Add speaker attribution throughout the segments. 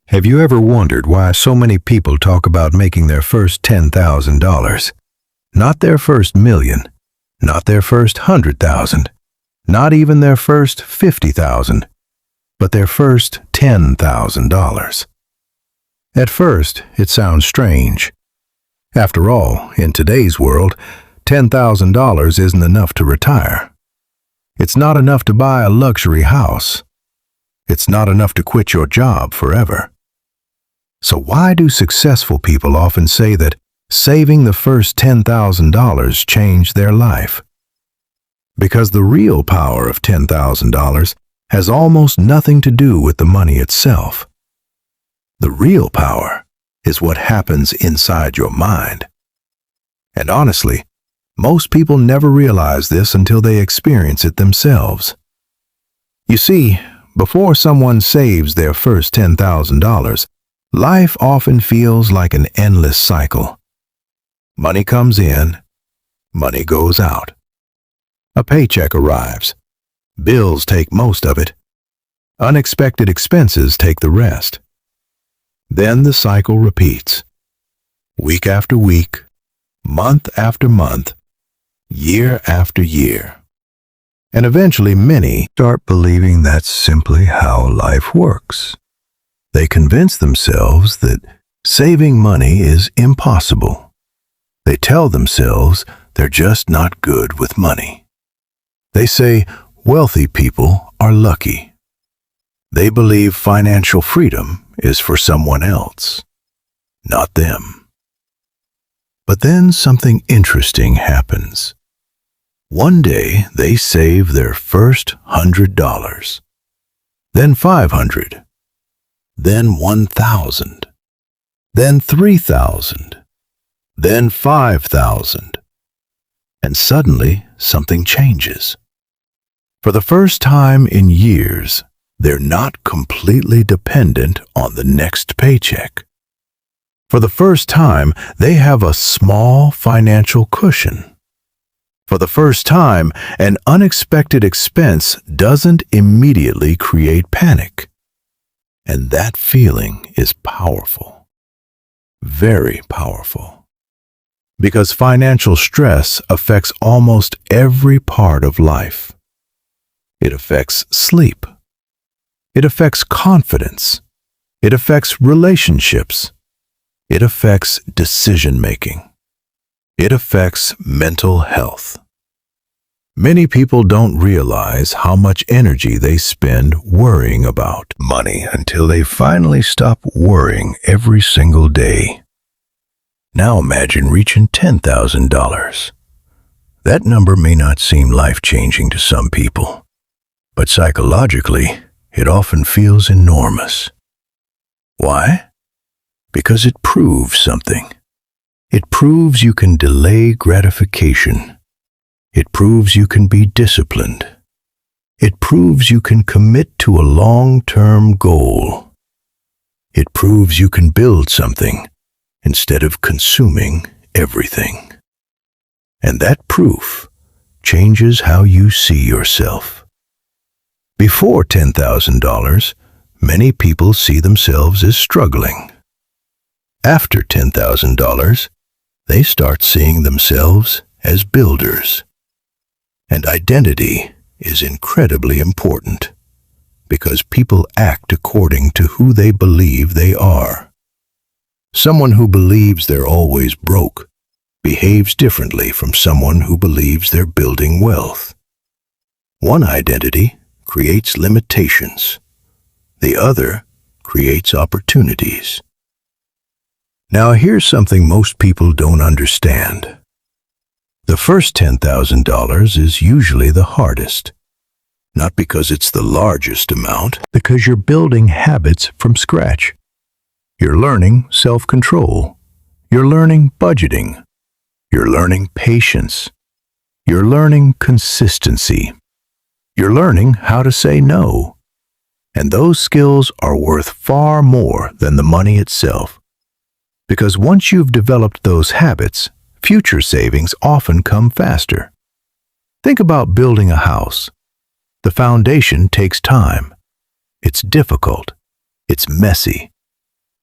Speaker 1: Have you ever wondered why so many people talk about making their first $10,000? Not their first million, not their first 100,000, not even their first 50,000, but their first $10,000. At first, it sounds strange. After all, in today's world, $10,000 isn't enough to retire. It's not enough to buy a luxury house. It's not enough to quit your job forever. So why do successful people often say that saving the first $10,000 changed their life? Because the real power of $10,000 has almost nothing to do with the money itself. The real power is what happens inside your mind. And honestly, most people never realize this until they experience it themselves. You see, before someone saves their first $10,000, life often feels like an endless cycle. Money comes in, money goes out. A paycheck arrives. Bills take most of it. Unexpected expenses take the rest. Then the cycle repeats. Week after week, month after month, year after year. And eventually many start believing that's simply how life works. They convince themselves that saving money is impossible. They tell themselves they're just not good with money. They say wealthy people are lucky. They believe financial freedom is for someone else, not them. But then something interesting happens. One day they save their first $100, then $500, then $1,000, then $3,000, then $5,000, and suddenly something changes. For the first time in years, they're not completely dependent on the next paycheck. For the first time, they have a small financial cushion. For the first time, an unexpected expense doesn't immediately create panic. And that feeling is powerful, very powerful, because financial stress affects almost every part of life. It affects sleep. It affects confidence. It affects relationships. It affects decision-making. It affects mental health. Many people don't realize how much energy they spend worrying about money until they finally stop worrying every single day. Now imagine reaching $10,000. That number may not seem life-changing to some people, but psychologically, it often feels enormous. Why? Because it proves something. It proves you can delay gratification. It proves you can be disciplined. It proves you can commit to a long-term goal. It proves you can build something instead of consuming everything. And that proof changes how you see yourself. Before $10,000, many people see themselves as struggling. After $10,000, they start seeing themselves as builders. And identity is incredibly important because people act according to who they believe they are. Someone who believes they're always broke behaves differently from someone who believes they're building wealth. One identity creates limitations. The other creates opportunities. Now here's something most people don't understand. The first $10,000 is usually the hardest. Not because it's the largest amount, because you're building habits from scratch. You're learning self-control. You're learning budgeting. You're learning patience. You're learning consistency. You're learning how to say no. And those skills are worth far more than the money itself. Because once you've developed those habits, future savings often come faster. Think about building a house. The foundation takes time. It's difficult. It's messy.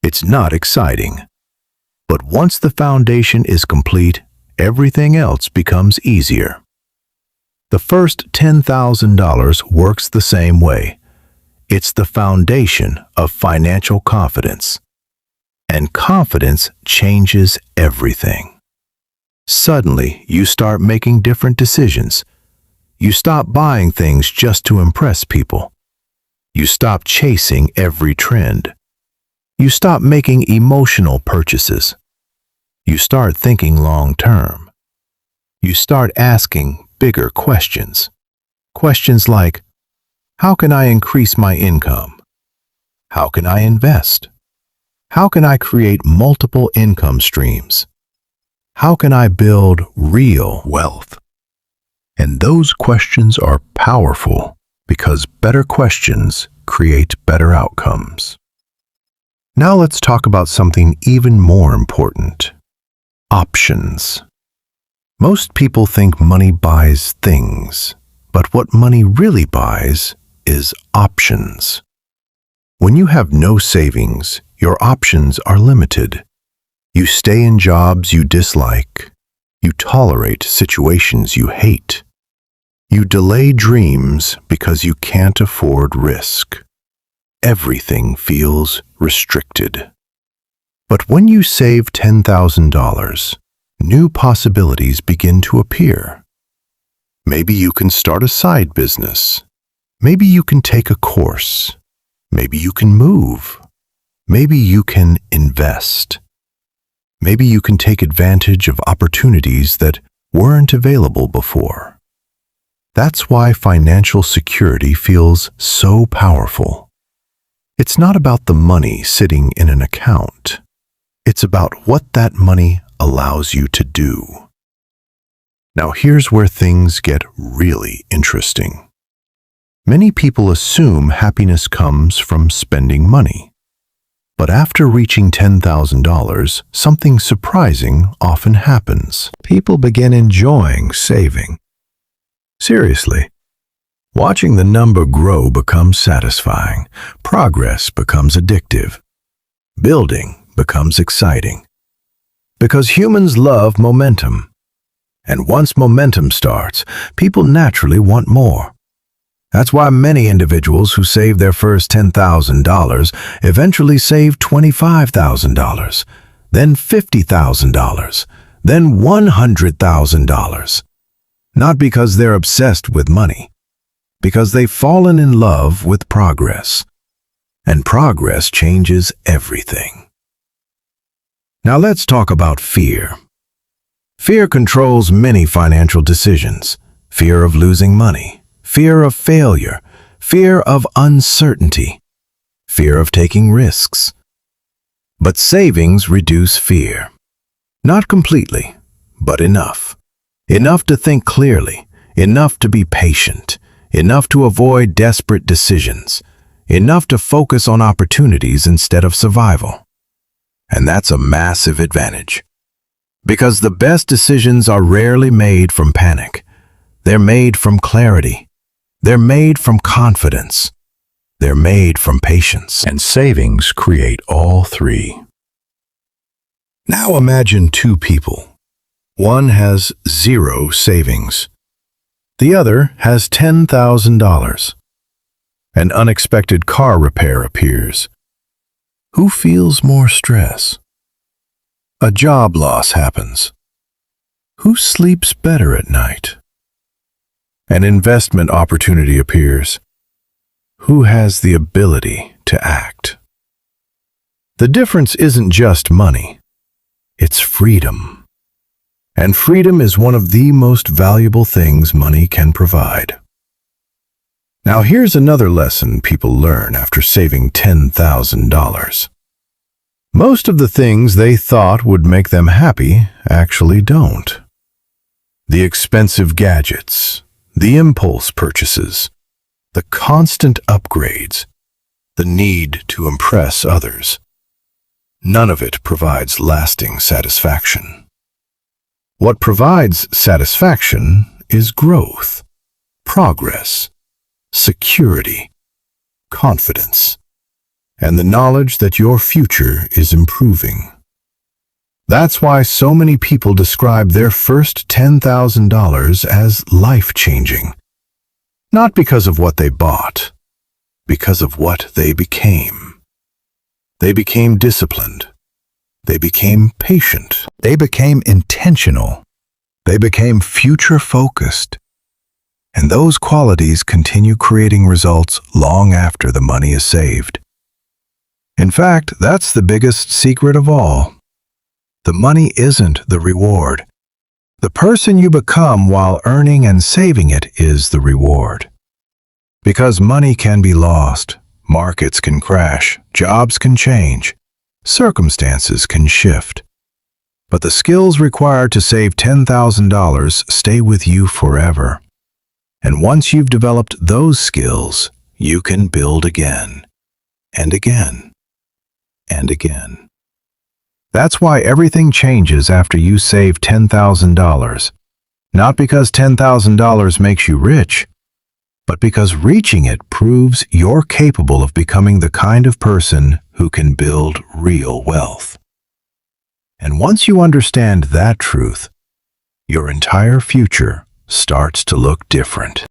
Speaker 1: It's not exciting. But once the foundation is complete, everything else becomes easier. The first $10,000 works the same way. It's the foundation of financial confidence. And confidence changes everything. Suddenly, you start making different decisions. You stop buying things just to impress people. You stop chasing every trend. You stop making emotional purchases. You start thinking long-term. You start asking bigger questions. Questions like, how can I increase my income? How can I invest? How can I create multiple income streams? How can I build real wealth? And those questions are powerful because better questions create better outcomes. Now let's talk about something even more important. Options. Most people think money buys things, but what money really buys is options. When you have no savings, your options are limited. You stay in jobs you dislike. You tolerate situations you hate. You delay dreams because you can't afford risk. Everything feels restricted. But when you save $10,000, new possibilities begin to appear. Maybe you can start a side business. Maybe you can take a course. Maybe you can move. Maybe you can invest. Maybe you can take advantage of opportunities that weren't available before. That's why financial security feels so powerful. It's not about the money sitting in an account. It's about what that money allows you to do. Now here's where things get really interesting. Many people assume happiness comes from spending money. But after reaching $10,000, something surprising often happens. People begin enjoying saving. Seriously, watching the number grow becomes satisfying. Progress becomes addictive. Building becomes exciting. Because humans love momentum. And once momentum starts, people naturally want more. That's why many individuals who save their first $10,000 eventually save $25,000, then $50,000, then $100,000. Not because they're obsessed with money, because they've fallen in love with progress. And progress changes everything. Now let's talk about fear. Fear controls many financial decisions. Fear of losing money. Fear of failure, fear of uncertainty, fear of taking risks. But savings reduce fear. Not completely, but enough. Enough to think clearly, enough to be patient, enough to avoid desperate decisions, enough to focus on opportunities instead of survival. And that's a massive advantage. Because the best decisions are rarely made from panic. They're made from clarity. They're made from confidence. They're made from patience. And savings create all three. Now imagine two people. One has zero savings. The other has $10,000. An unexpected car repair appears. Who feels more stress? A job loss happens. Who sleeps better at night? An investment opportunity appears. Who has the ability to act? The difference isn't just money. It's freedom. And freedom is one of the most valuable things money can provide. Now here's another lesson people learn after saving $10,000. Most of the things they thought would make them happy actually don't. The expensive gadgets, the impulse purchases, the constant upgrades, the need to impress others. None of it provides lasting satisfaction. What provides satisfaction is growth, progress, security, confidence. and the knowledge that your future is improving. That's why so many people describe their first $10,000 as life-changing. Not because of what they bought, because of what they became. They became disciplined. They became patient. They became intentional. They became future-focused. And those qualities continue creating results long after the money is saved. In fact, that's the biggest secret of all. The money isn't the reward. The person you become while earning and saving it is the reward. Because money can be lost, markets can crash, jobs can change, circumstances can shift. But the skills required to save $10,000 stay with you forever. And once you've developed those skills, you can build again, and again, and again. That's why everything changes after you save $10,000. Not because $10,000 makes you rich, but because reaching it proves you're capable of becoming the kind of person who can build real wealth. And once you understand that truth, your entire future starts to look different.